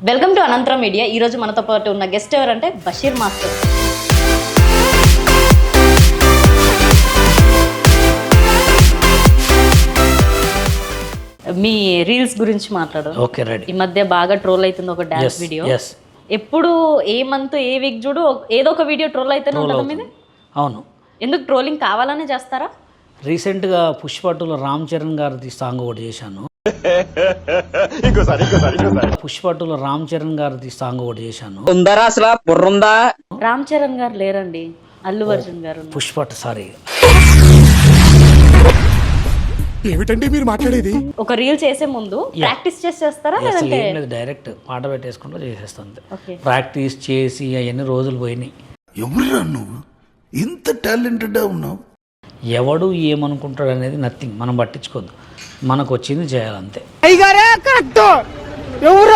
Welcome to అనంతరం media. ఈ రోజు మనతో పాటు ఉన్న గెస్ట్ ఎవరంటే బషీర్ మాస్టర్. మీ రీల్స్ గురించి మాట్లాడు. Okay, ready. ఈ మధ్య బాగా ట్రోల్ అవుతుంది ఒక డాన్స్ వీడియో. ఎప్పుడు ఏ మంత్ ఏ వీక్ చూడు ఏదో ఒక వీడియో ట్రోల్ అయితేనే ఉంటుంది మీద. అవును, ఎందుకు ట్రోలింగ్ కావాలనే చేస్తారా? రీసెంట్గా పుష్ప2లో రామ్ చరణ్ గారిది సాంగ్ ఒకటి చేశాను. పుష్ప2లో రామ్ చరణ్ గారిది సాంగ్ ఒకటి చేశాను. రామ్ చరణ్ గారు లేరండి, అల్లు అర్జున్ గారు. పుష్ప2 సారీ. ఏమిటండి మీరు మాట్లాడేది? ఒక రీల్ చేసే ముందు ప్రాక్టీస్ చేస్తారా లేదంటే డైరెక్ట్ పాట పెట్టేసుకుంటూ చేసేస్తుంది. ఓకే. ప్రాక్టీస్ చేసి అవన్నీ రోజులు పోయినాయి. ఎవరురా నువ్వు ఇంత టాలెంటెడ్ ఉన్నావు? ఎవడు ఏమనుకుంటాడు అనేది నథింగ్, మనం పట్టించుకోద్దు. మనకు వచ్చింది చేయాలంతే. అయ్యగారే కరెక్ట్, ఎవరు